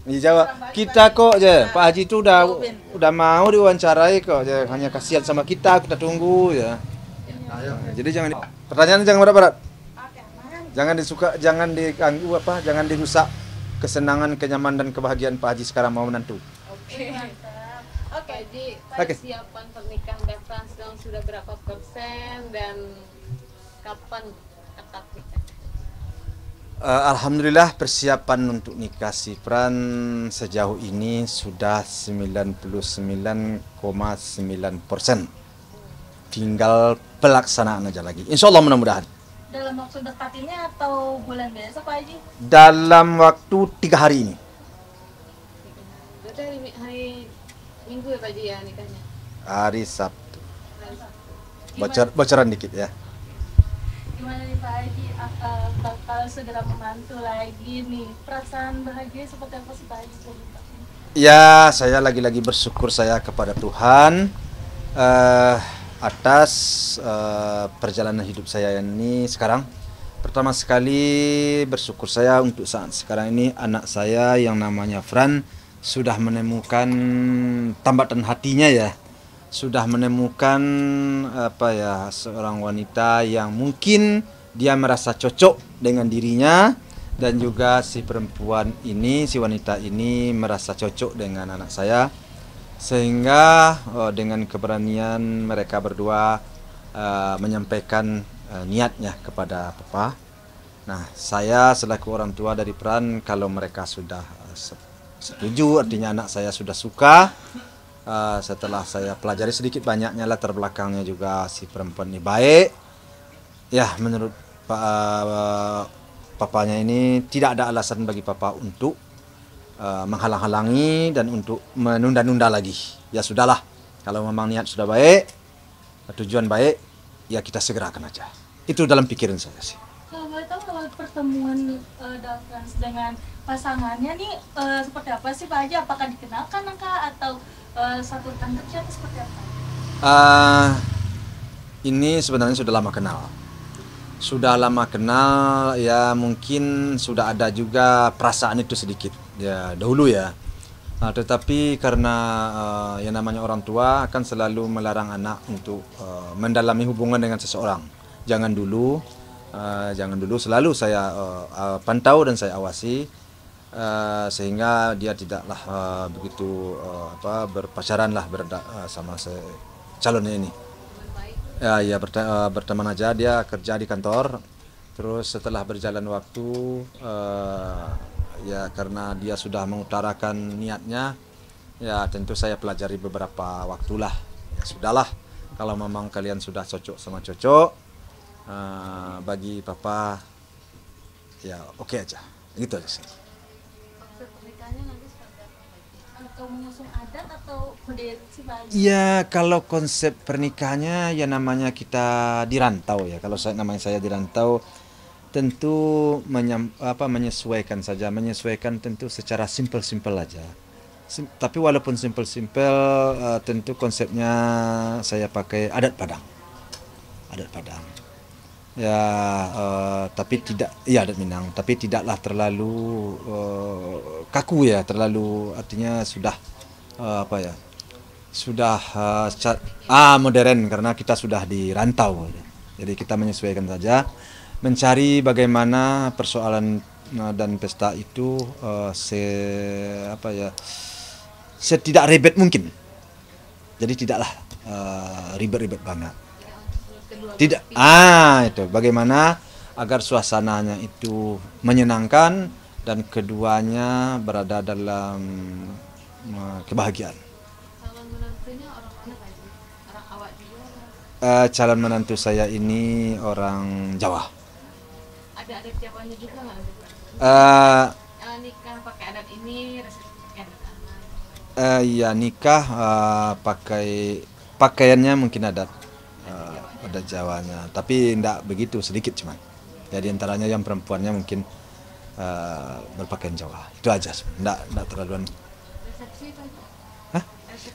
Dijawab, kita kok je. Pak Haji itu udah mau diwawancarai kok je. Hanya kasihan sama kita tunggu ya. Jadi jangan pertanyaan jangan berat-berat. Jangan diganggu jangan dirusak kesenangan, kenyamanan dan kebahagiaan Pak Haji sekarang mau menantu. Oke. Oke, jadi persiapan pernikahan Befran sedang sudah berapa persen dan kapan akad nikah? Alhamdulillah persiapan untuk nikah si Fran sejauh ini sudah 99,9%. Tinggal pelaksanaan aja lagi. Insya Allah mudah-mudahan. Dalam waktu dekat ini atau bulan biasa Pak Haji? Dalam waktu 3 hari ini. Berarti hari Minggu ya Pak Haji ya nikahnya? Hari Sabtu. Hari Sabtu. Bocoran dikit ya. Gimana nih Pak Haji, bakal segera memantu lagi nih, perasaan bahagia seperti apa sih Pak Haji? Ya, saya lagi-lagi bersyukur saya kepada Tuhan atas perjalanan hidup saya ini sekarang. Pertama sekali bersyukur saya untuk saat sekarang ini anak saya yang namanya Fran sudah menemukan tambatan hatinya ya. Sudah menemukan seorang wanita yang mungkin dia merasa cocok dengan dirinya, dan juga si perempuan ini, si wanita ini merasa cocok dengan anak saya, sehingga dengan keberanian mereka berdua menyampaikan niatnya kepada Papa. Nah, saya selaku orang tua dari Fran, kalau mereka sudah setuju, artinya anak saya sudah suka. Setelah saya pelajari sedikit banyaknya latar belakangnya juga si perempuan ini baik ya, menurut papanya ini tidak ada alasan bagi papa untuk menghalang-halangi dan untuk menunda-nunda lagi. Ya sudahlah, kalau memang niat sudah baik, tujuan baik, ya kita segerakan aja. Itu dalam pikiran saya sih. Kalau boleh tahu, kalau pertemuan Dafran dengan pasangannya nih seperti apa sih Pak Haji? Apakah dikenalkan atau satu rekan kerja atau seperti apa? Ini sebenarnya sudah lama kenal. Sudah lama kenal ya, mungkin sudah ada juga perasaan itu sedikit ya dahulu ya. Tetapi karena yang namanya orang tua akan selalu melarang anak untuk mendalami hubungan dengan seseorang. Jangan dulu, selalu saya pantau dan saya awasi. Sehingga dia tidaklah begitu berpacaran lah sama calonnya ini. Ya berteman aja, dia kerja di kantor. Terus setelah berjalan waktu, ya karena dia sudah mengutarakan niatnya, ya tentu saya pelajari beberapa waktulah. Ya sudahlah, kalau memang kalian sudah cocok sama cocok, bagi papa, ya oke aja, gitu aja sih. Atau mengusung adat atau budaya si Pak Haji? Ya kalau konsep pernikahannya ya namanya kita di rantau ya. Kalau namanya saya di rantau, tentu menyesuaikan saja, menyesuaikan tentu secara simpel-simpel aja. Tapi walaupun simpel-simpel, tentu konsepnya saya pakai adat Padang. Adat Padang. Ya, tapi tidak, ya adat Minang, tapi tidaklah terlalu kaku ya, terlalu artinya sudah sudah modern karena kita sudah di rantau. Jadi kita menyesuaikan saja, mencari bagaimana persoalan dan pesta itu setidak ribet mungkin. Jadi tidaklah ribet-ribet banget. Tidak, itu bagaimana agar suasananya itu menyenangkan dan keduanya berada dalam kebahagiaan. Calon menantunya orang mana Pak Haji? Orang awak juga? Calon menantu saya ini orang Jawa. Ada adat Jawanya juga nggak? Nikah pakai adat ini, resepsi pakai adat anak. Ya nikah pakai pakaiannya mungkin adat Jawanya, tapi tidak begitu, sedikit cuman. Ya diantaranya yang perempuannya mungkin berpakaian Jawa. Itu aja, tidak terlaluan. Resepsi Pak Haji? Hah?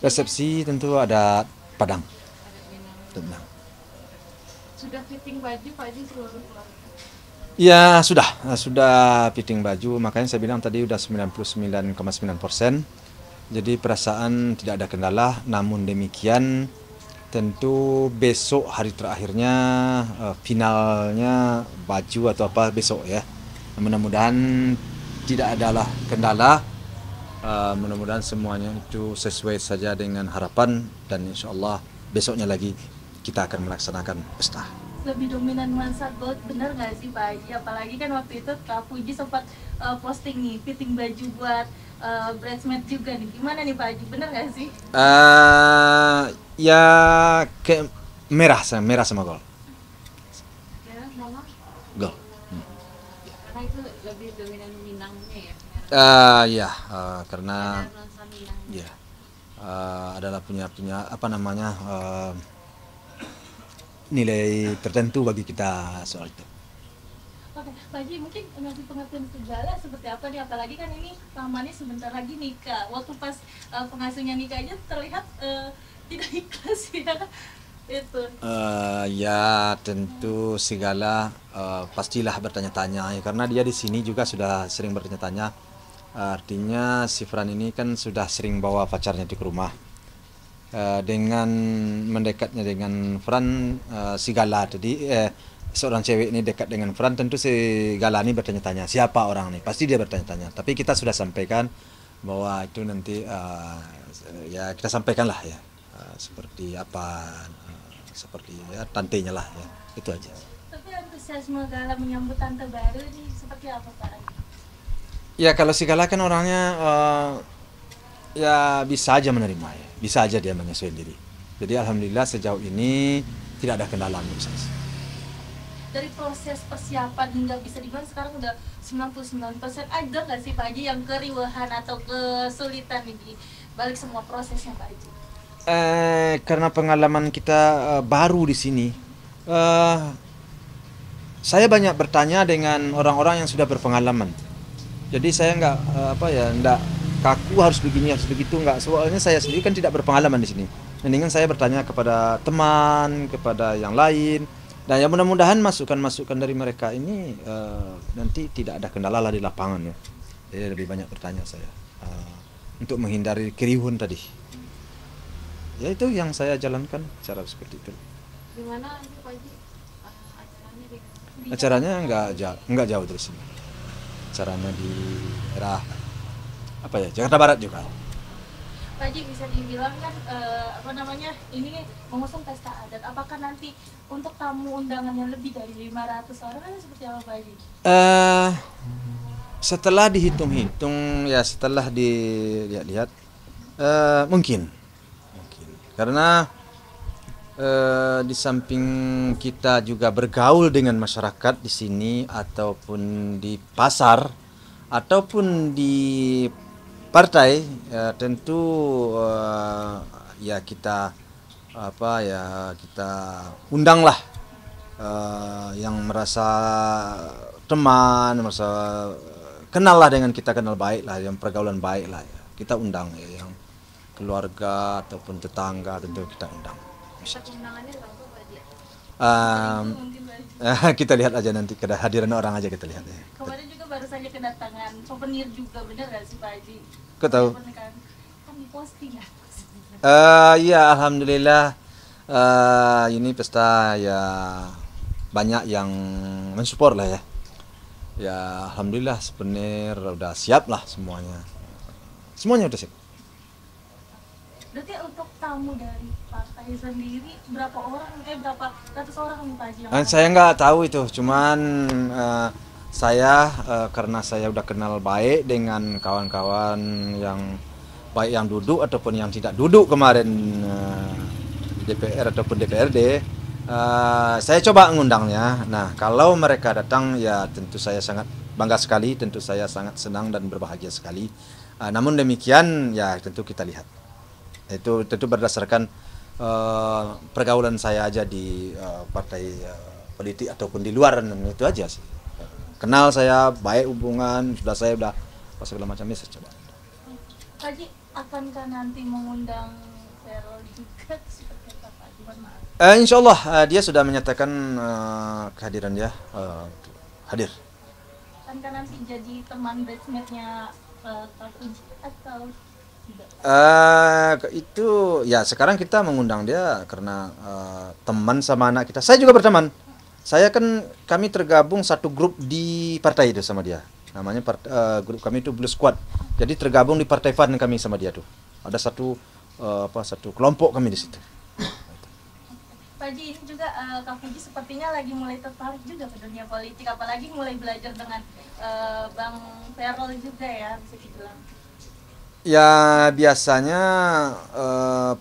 Resepsi tentu ada Padang. Adat Minang. Sudah fitting baju Pak Haji seluruh keluarga? Ya sudah fitting baju, makanya saya bilang tadi udah 99,9%. Jadi perasaan tidak ada kendala, namun demikian tentu besok hari terakhirnya finalnya baju atau apa besok ya. Mudah-mudahan tidak adalah kendala, mudah-mudahan semuanya itu sesuai saja dengan harapan dan insya Allah besoknya lagi kita akan melaksanakan pesta. Lebih dominan nuansa gold, bener nggak sih Pak Haji? Apalagi kan waktu itu Kak Puji sempat posting nih fitting baju buat bridesmaid juga nih. Gimana nih Pak Haji? Bener nggak sih? Ya ke merah sama gold. Ya, sama. Gold. Karena itu lebih dominan Minangnya ya. Ya karena Ada nuansa Minang. ya adalah punya apa namanya nilai tertentu bagi kita soal itu. Oke, Pak Haji mungkin ngasih pengertian segala seperti apa nih? Apalagi kan ini lamanya sebentar lagi nikah. Waktu pas pengasuhnya nikah aja terlihat tidak ikhlas ya. Itu. Ya tentu segala pastilah bertanya-tanya ya, karena dia di sini juga sudah sering bertanya-tanya. Artinya si Fran ini kan sudah sering bawa pacarnya ke rumah. Dengan mendekatnya dengan Fran, si Gala tadi seorang cewek ini dekat dengan Fran, tentu si Gala ini bertanya-tanya siapa orang ini, pasti dia bertanya-tanya. Tapi kita sudah sampaikan bahwa itu nanti ya kita sampaikanlah ya seperti apa seperti ya tantenya lah ya, itu aja. Tapi antusiasme Gala menyambut tante baru ini seperti apa Pak Haji? Ya kalau si Gala kan orangnya ya bisa aja menerima ya, bisa aja dia menyesuaikan diri. Jadi alhamdulillah sejauh ini tidak ada kendala menurut saya. Dari proses persiapan hingga bisa dibilang sekarang udah 99%, ada nggak sih Pak Haji yang keriuhan atau kesulitan nih di balik semua prosesnya Pak Haji? Karena pengalaman kita baru di sini, saya banyak bertanya dengan orang-orang yang sudah berpengalaman. Jadi saya nggak kaku harus begini harus begitu, nggak. Soalnya saya sendiri kan tidak berpengalaman di sini. Mendingan saya bertanya kepada teman, kepada yang lain. Dan ya mudah-mudahan masukan-masukan dari mereka ini nanti tidak ada kendala lah di lapangan ya. Jadi lebih banyak bertanya saya untuk menghindari keriuhan tadi. Ya itu yang saya jalankan cara seperti itu. Gimana nanti Pak Haji acaranya di Acaranya nggak jauh dari sini. Acaranya di daerah apa ya, Jakarta Barat juga. Pak Haji bisa dibilang kan ini mengusung pesta adat. Apakah nanti untuk tamu undangannya lebih dari 500 orang kan seperti apa Pak Haji? Setelah dihitung-hitung ya, setelah dilihat-lihat mungkin karena di samping kita juga bergaul dengan masyarakat di sini ataupun di pasar ataupun di partai, ya tentu ya kita kita undanglah yang merasa teman, merasa kenal lah dengan kita, kenal baik lah, yang pergaulan baik lah ya. Kita undang ya, yang keluarga ataupun tetangga tentu kita undang. undangannya berapa Pak Haji? Kita lihat aja nanti kehadiran orang aja kita lihat ya. Kemarin juga baru saja kedatangan souvenir juga, bener gak sih Pak Haji? Kau tahu? Kan diposting ya. Ya alhamdulillah ini pesta ya banyak yang mensupport lah ya. Ya alhamdulillah souvenir udah siap lah semuanya. Semuanya udah siap. Berarti untuk tamu dari partai sendiri berapa ratus orang nih Pak Haji? Saya nggak tahu itu, cuman saya karena saya udah kenal baik dengan kawan-kawan yang baik yang duduk ataupun yang tidak duduk kemarin DPR ataupun DPRD, saya coba ngundangnya. Nah kalau mereka datang ya tentu saya sangat bangga sekali, tentu saya sangat senang dan berbahagia sekali. Namun demikian ya tentu kita lihat. Itu tentu berdasarkan pergaulan saya aja di partai politik ataupun di luar, itu aja sih. Kenal saya, baik hubungan, saya udah segala macamnya saya coba. Pak Haji, akankah nanti mengundang Ferol juga seperti apa Pak Haji? Insya Allah dia sudah menyatakan kehadiran dia hadir. Kan nanti jadi teman batchmate-nya Kak Puji atau tidak? Itu ya sekarang kita mengundang dia karena teman sama anak kita. Saya juga berteman. Kami tergabung satu grup di partai itu sama dia. Namanya grup kami itu Blue Squad. Jadi tergabung di partai Fun kami sama dia tuh. Ada satu kelompok kami di situ. Pak Haji, ini juga Kak Puji sepertinya lagi mulai tertarik juga ke dunia politik, apalagi mulai belajar dengan Bang Ferrol juga ya, bisa dibilang. Ya biasanya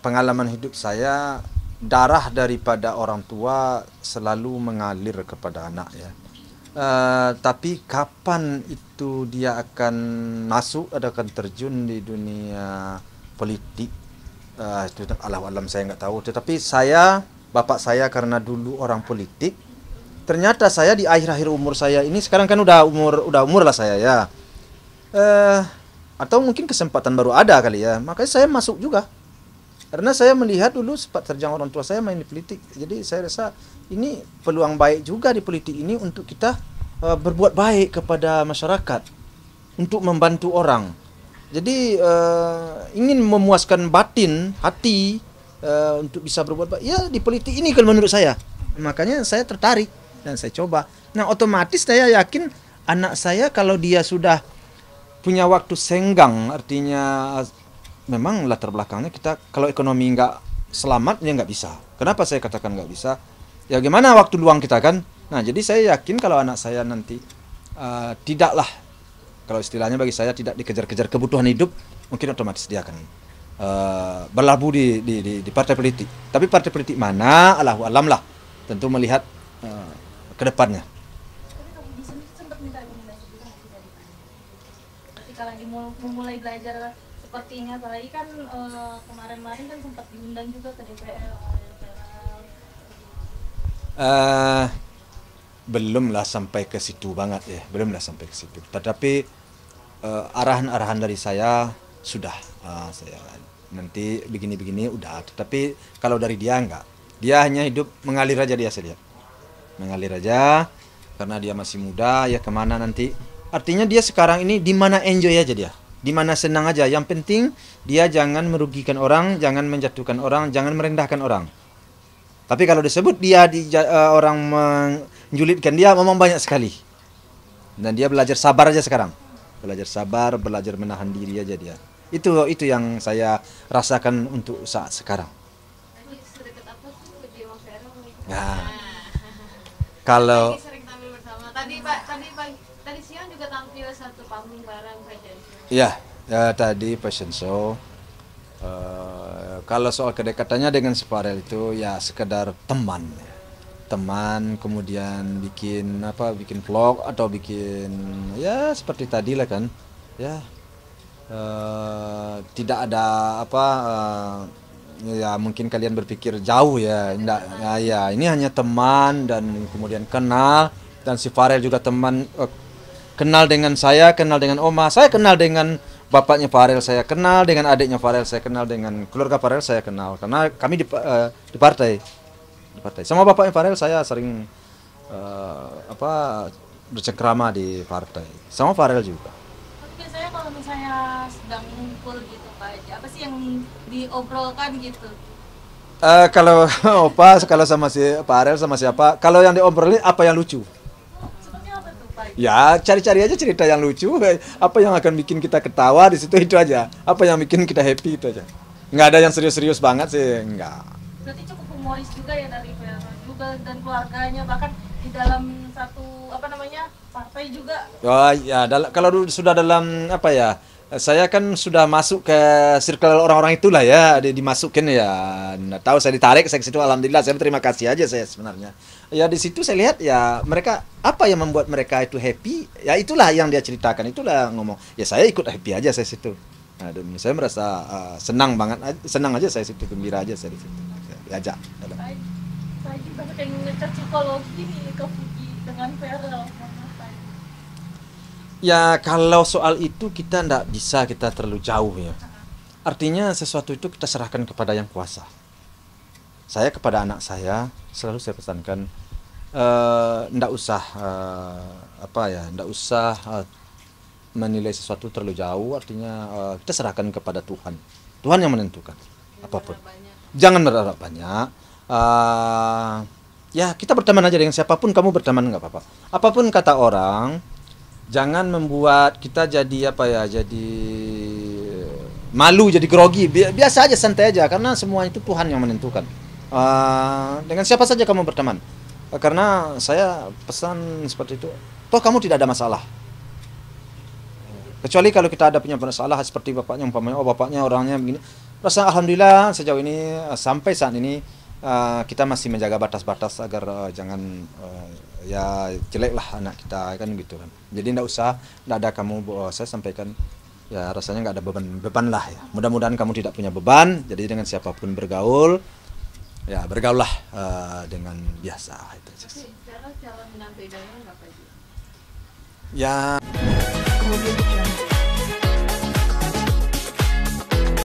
pengalaman hidup saya, darah daripada orang tua selalu mengalir kepada anak ya. Tapi kapan itu dia akan masuk atau akan terjun di dunia politik, itu Allah alam, saya nggak tahu. Tetapi bapak saya karena dulu orang politik, ternyata saya di akhir-akhir umur saya ini, sekarang kan udah umur lah saya ya. Atau mungkin kesempatan baru ada kali ya, makanya saya masuk juga. Karena saya melihat dulu sempat terjang orang tua saya main di politik. Jadi saya rasa ini peluang baik juga di politik ini untuk kita berbuat baik kepada masyarakat, untuk membantu orang. Jadi ingin memuaskan batin, hati, untuk bisa berbuat baik. Ya di politik ini kalau menurut saya. Makanya saya tertarik dan saya coba. Nah otomatis saya yakin anak saya kalau dia sudah punya waktu senggang, artinya memang latar belakangnya kita kalau ekonomi nggak selamat ya nggak bisa. Kenapa saya katakan nggak bisa? Ya gimana waktu luang kita kan? Nah jadi saya yakin kalau anak saya nanti tidaklah, kalau istilahnya bagi saya tidak dikejar-kejar kebutuhan hidup, mungkin otomatis dia akan berlabuh di partai politik. Tapi partai politik mana? Allahu alam lah. Tentu melihat ke depannya. Ketika lagi mulai belajar sepertinya, apalagi kan kemarin-kemarin kan sempat diundang juga ke DPR. Belum lah sampai ke situ banget ya, belum lah sampai ke situ. Tetapi arahan-arahan dari saya sudah, saya nanti begini-begini udah. Tetapi kalau dari dia enggak, dia hanya hidup mengalir aja, dia saya lihat mengalir aja karena dia masih muda ya. Kemana nanti, artinya dia sekarang ini di mana enjoy aja dia, di mana senang aja. Yang penting dia jangan merugikan orang, jangan menjatuhkan orang, jangan merendahkan orang. Tapi kalau disebut dia orang menjulitkan dia, memang banyak sekali. Dan dia belajar sabar aja sekarang. Belajar sabar, belajar menahan diri aja dia. Itu yang saya rasakan untuk saat sekarang. Jadi sedekat apa sih ke Dewa Vero? Nah, kalau Sering tampil bersama. Tadi siang juga tampil satu panggung bareng fashion show. ya tadi fashion show. Kalau soal kedekatannya dengan si Farel itu ya sekedar teman, kemudian bikin vlog atau bikin ya seperti tadi lah kan ya, tidak ada ya mungkin kalian berpikir jauh ya, enggak ya, ini hanya teman dan kemudian kenal. Dan si Farel juga teman, kenal dengan saya, kenal dengan Oma, saya kenal dengan bapaknya Farel, saya kenal dengan adiknya Farel, saya kenal dengan keluarga Farel, saya kenal karena kami di partai. Sama bapaknya Farel saya sering bercengkrama di partai. Sama Farel juga. Tapi biasanya kalau misalnya sedang ngumpul gitu Pak Haji, apa sih yang diobrolkan gitu? Kalau kalau sama si Farel sama siapa, kalau yang diobrolin apa yang lucu. Seperti apa tuh Pak Haji? Ya cari-cari aja cerita yang lucu, apa yang akan bikin kita ketawa di situ, itu aja. Apa yang bikin kita happy, itu aja. Nggak ada yang serius-serius banget sih, nggak. Berarti cukup humoris juga ya dari Vero juga dan keluarganya, bahkan di dalam satu partai juga. Oh ya, kalau sudah dalam saya kan sudah masuk ke circle orang-orang itulah ya, dimasukin ya. Nggak tahu, saya ditarik saya ke situ, alhamdulillah, saya berterima kasih aja saya sebenarnya. Ya di situ saya lihat ya mereka, apa yang membuat mereka itu happy, ya itulah yang dia ceritakan, itulah ngomong. Ya saya ikut happy aja saya situ. Nah, dan saya merasa senang aja saya situ, gembira aja saya di situ. Diajak. Pak Haji banyak yang ngecat psikologi nih ke Puji dengan Vero. Ya kalau soal itu kita nggak bisa kita terlalu jauh ya. Artinya sesuatu itu kita serahkan kepada yang kuasa. Saya kepada anak saya selalu saya pesankan, ndak usah ndak usah menilai sesuatu terlalu jauh. Artinya kita serahkan kepada Tuhan. Tuhan yang menentukan apapun. Jangan berharap banyak. Ya kita berteman aja dengan siapapun, kamu berteman nggak apa-apa. Apapun kata orang, jangan membuat kita jadi jadi malu, jadi grogi. Biasa aja, santai aja, karena semua itu Tuhan yang menentukan. Dengan siapa saja kamu berteman. Karena saya pesan seperti itu. Toh kamu tidak ada masalah. Kecuali kalau kita ada punya masalah seperti bapaknya, umpamanya, bapaknya orangnya begini. Rasa alhamdulillah sejauh ini sampai saat ini kita masih menjaga batas-batas agar jangan ya jelek lah anak kita kan gitu kan. Jadi tidak ada kamu, saya sampaikan ya rasanya nggak ada beban lah ya. Mudah-mudahan kamu tidak punya beban. Jadi dengan siapapun bergaul ya bergaullah dengan biasa itu. Tapi cara menyampaikannya nggak apa-apa. Ya